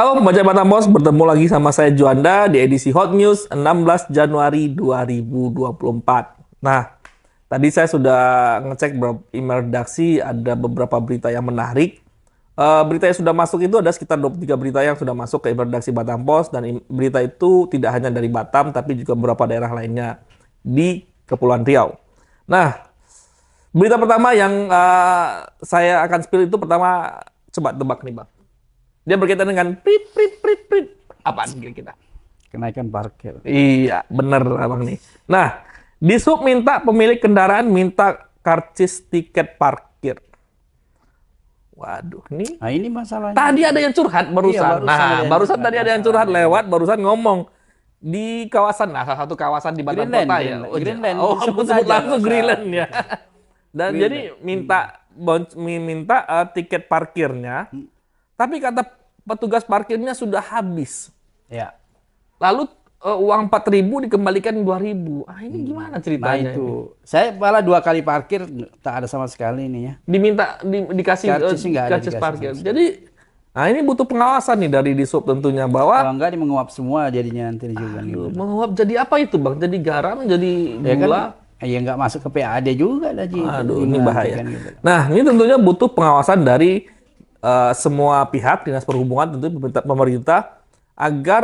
Halo pembaca Batam Pos, bertemu lagi sama saya Juanda di edisi Hot News 16 Januari 2024. Nah, tadi saya sudah ngecek email redaksi, ada beberapa berita yang menarik. Berita yang sudah masuk itu ada sekitar 23 berita yang sudah masuk ke email redaksi Batam Pos, dan berita itu tidak hanya dari Batam, tapi juga beberapa daerah lainnya di Kepulauan Riau. Nah, berita pertama yang saya akan spill itu pertama, coba tebak nih Bang. Dia berkaitan dengan prit. Apaan kira-kira? Kenaikan parkir. Iya, bener Abang nih. Nah, Dishub minta pemilik kendaraan minta karcis tiket parkir. Waduh, nih. Nah ini masalahnya. Tadi ada yang curhat barusan. Iya, barusan tadi ada yang curhat lewat, barusan ngomong di kawasan, salah satu kawasan di Batam Greenland, Kota ya. Greenland. Oh, Sebut sebut aja, langsung nggak usah. Greenland ya. Dan jadi minta tiket parkirnya. Tapi kata petugas parkirnya sudah habis. Ya. Lalu uang 4.000 dikembalikan 2.000. Ini gimana Nah ceritanya? itu, saya malah 2 kali parkir tak ada sama sekali ini ya. Diminta dikasih Karcisnya nggak ada karcis dikasih parkir. sama Jadi ini butuh pengawasan nih dari Dishub tentunya bahwa Kalau enggak menguap semua jadinya nanti juga gitu. menguap jadi apa itu Bang? Jadi garam, jadi Ya kan, gula. ya nggak masuk ke PAD juga lah Ji. Aduh, ini Gimana bahaya. kan gitu. Nah, ini tentunya butuh pengawasan dari semua pihak, Dinas Perhubungan, tentu pemerintah, agar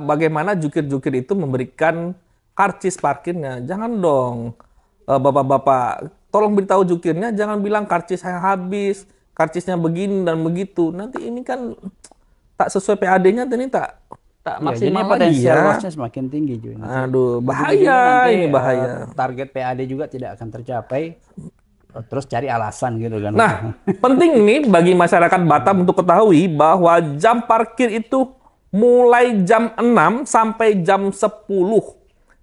bagaimana jukir-jukir itu memberikan karcis parkirnya. Jangan dong, bapak-bapak, tolong beritahu jukirnya, jangan bilang karcis saya habis, karcisnya begini dan begitu. Nanti ini kan tak sesuai PAD-nya, ini tak Ya, maksimal jadinya lagi potensial ya. loss-nya semakin tinggi juga. Aduh, Ujung-ujungnya bahaya, nanti, ini bahaya. Target PAD juga tidak akan tercapai. Terus cari alasan gitu kan. Nah, penting nih bagi masyarakat Batam untuk ketahui bahwa jam parkir itu mulai jam 6 sampai jam 10.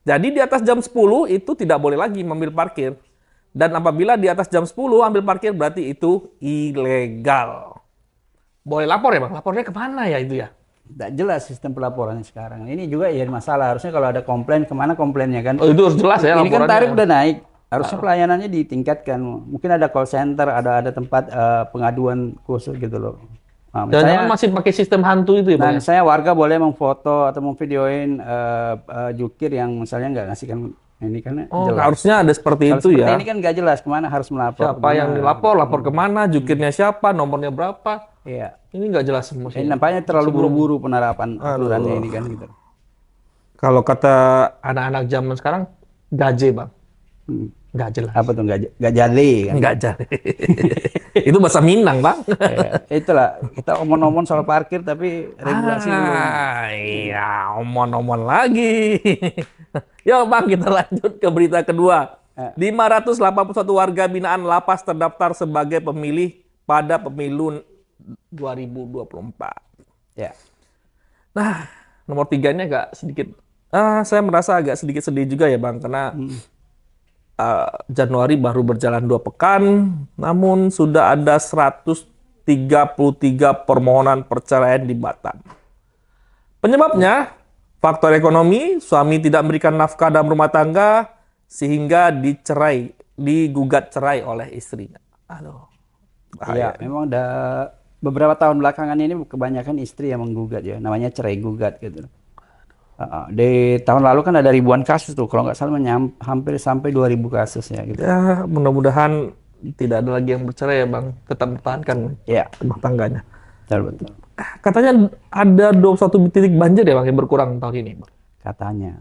Jadi di atas jam 10 itu tidak boleh lagi mengambil parkir. Dan apabila di atas jam 10 ambil parkir berarti itu ilegal. Boleh lapor ya Bang? Lapornya kemana ya itu ya? Tidak jelas sistem pelaporannya sekarang. Ini juga ya masalah. Harusnya kalau ada komplain, kemana komplainnya kan? Oh itu harus jelas ya Ini kan laporannya. tarif udah naik. Harusnya pelayanannya ditingkatkan. Mungkin ada call center, ada tempat pengaduan khusus gitu loh. Nah, Jangan masih pakai sistem hantu itu ya Bang? Nah, misalnya warga boleh memfoto atau memvideoin jukir yang misalnya nggak ngasihkan ini kan Oh, jelas. harusnya ada seperti Kalau itu seperti ya. ini kan nggak jelas kemana harus melapor. Siapa yang dilapor, lapor kemana, jukirnya siapa, nomornya berapa. Iya. Ini nggak jelas semua. Ini nampaknya terlalu buru-buru penerapan aturannya ini kan gitu. Kalau kata anak-anak zaman sekarang, gaje Bang. Hmm. Nggak jelas. Apa tuh nggak jadi kan? Nggak jelas. Itu bahasa Minang Bang. Ya, itulah kita omong-omong soal parkir tapi regulasi belum. Iya, omon-omon lagi. Yuk Bang, kita lanjut ke berita kedua. 581 warga binaan lapas terdaftar sebagai pemilih pada pemilu 2024. Ya. Nah, nomor 3-nya agak sedikit, saya merasa agak sedikit sedih juga ya Bang, karena Januari baru berjalan 2 pekan, namun sudah ada 133 permohonan perceraian di Batam. Penyebabnya, faktor ekonomi, suami tidak memberikan nafkah dalam rumah tangga, sehingga digugat cerai oleh istrinya. Aduh, bahaya. Ya, memang udah beberapa tahun belakangan ini kebanyakan istri yang menggugat ya, namanya cerai gugat gitu. Di tahun lalu kan ada ribuan kasus tuh, kalau nggak salah hampir sampai 2.000 kasus ya gitu. Ya, mudah-mudahan tidak ada lagi yang bercerai ya Bang, tetap mempertahankan Ya, rumah tangganya. betul. Katanya ada 21 titik banjir ya Bang yang berkurang tahun ini Bang. Katanya.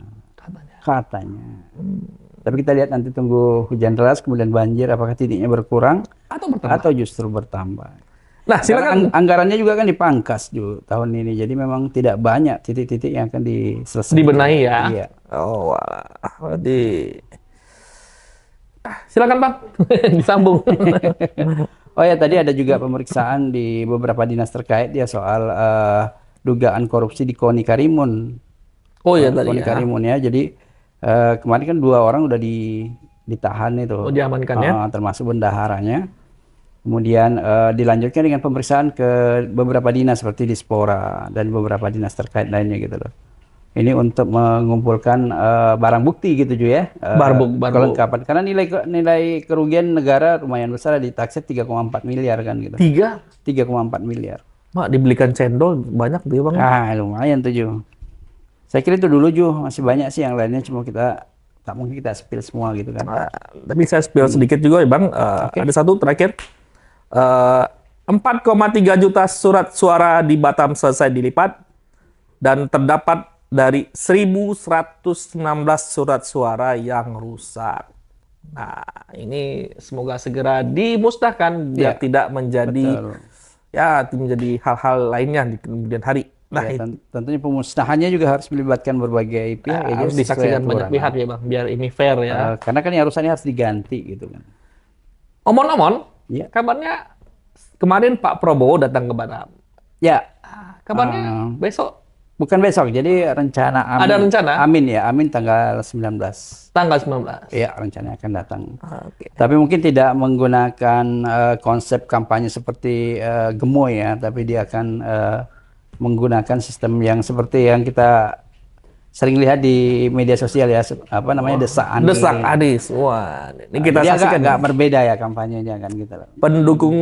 Tapi kita lihat nanti tunggu hujan deras kemudian banjir, apakah titiknya berkurang Atau bertambah. atau justru bertambah. Nah, silakan. Karena anggarannya juga kan dipangkas juga tahun ini, jadi memang tidak banyak titik-titik yang akan diselesaikan. Dibenahi ya. Iya. Oh, silakan Bang, disambung. Oh ya, tadi ada juga pemeriksaan di beberapa dinas terkait ya soal dugaan korupsi di KONI Karimun. Oh ya tadi KONI ya. Karimun ya. Jadi kemarin kan 2 orang udah ditahan itu. Oh, diamankan ya. Termasuk bendaharanya. Kemudian dilanjutkan dengan pemeriksaan ke beberapa dinas seperti Dispora dan beberapa dinas terkait lainnya gitu loh. Ini untuk mengumpulkan barang bukti gitu juga ya. Kelengkapan. Karena nilai kerugian negara lumayan besar, ditaksir 3,4 miliar kan gitu. 3,4 miliar. Mak dibelikan cendol banyak tuh ya bang. Lumayan tuh Ju. Saya kira itu dulu Ju, masih banyak sih yang lainnya, cuma kita tak mungkin kita spill semua gitu kan. Tapi saya spill sedikit juga ya bang. Ada satu terakhir. Eh, 4,3 juta surat suara di Batam selesai dilipat dan terdapat dari 1.116 surat suara yang rusak. Nah, ini semoga segera dimusnahkan biar Ya, tidak menjadi betul. menjadi hal-hal lainnya di kemudian hari. Nah, Ya, tentunya pemusnahannya juga harus melibatkan berbagai pihak ya, harus Ju, sesuai disaksikan banyak aturan. pihak ya bang, biar ini fair ya. Karena kan yang rusaknya harus diganti gitu kan. Omon-omon, Ya. kabarnya kemarin Pak Prabowo datang ke Batam. Ya, Kabarnya besok bukan besok, jadi rencana Amin. ada rencana Amin tanggal 19. tanggal 19. Ya, rencananya akan datang. Oke. Tapi mungkin tidak menggunakan konsep kampanye seperti gemoy ya, tapi dia akan menggunakan sistem yang seperti yang kita sering lihat di media sosial ya, apa namanya, desak Anies. Desak Anies. Wah, ini kita Dia saksikan. agak berbeda ya kampanyenya kan gitu. Pendukung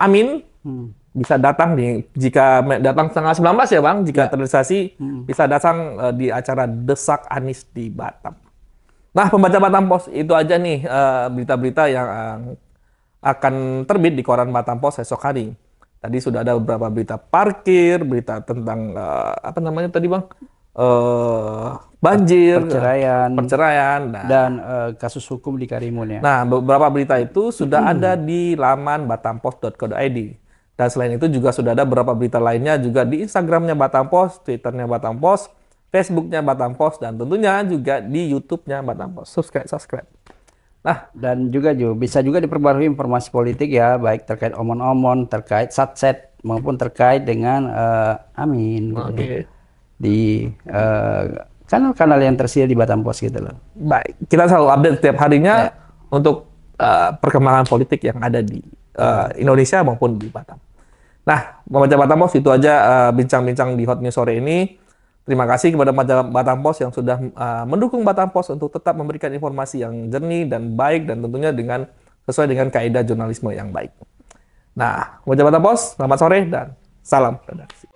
Amin bisa datang nih jika datang tanggal 19 ya Bang, jika terrealisasi bisa datang di acara Desak Anies di Batam. Nah, pembaca Batam Post itu aja nih berita-berita yang akan terbit di koran Batam Post esok hari. Tadi sudah ada beberapa berita parkir, berita tentang apa namanya tadi Bang? Banjir, perceraian, dan kasus hukum di Karimun ya. Nah, beberapa berita itu sudah ada di laman batampost.co.id. Dan selain itu juga sudah ada beberapa berita lainnya juga di Instagramnya Batam Post, Twitternya Batam Post, Facebooknya Batam Post, dan tentunya juga di YouTube-nya Batam Post. Subscribe. Nah, dan juga bisa juga diperbarui informasi politik ya, baik terkait omon-omon, terkait satset maupun terkait dengan Amin. Gitu. Di kanal-kanal yang tersedia di Batam Post gitu loh. Baik, kita selalu update setiap harinya untuk perkembangan politik yang ada di Indonesia maupun di Batam. Nah, membaca Batam Post itu aja bincang-bincang di Hot News sore ini. Terima kasih kepada Batam Post yang sudah mendukung Batam Post untuk tetap memberikan informasi yang jernih dan baik dan tentunya sesuai dengan kaidah jurnalisme yang baik. Nah, membaca Batam Post, selamat sore dan salam redaksi.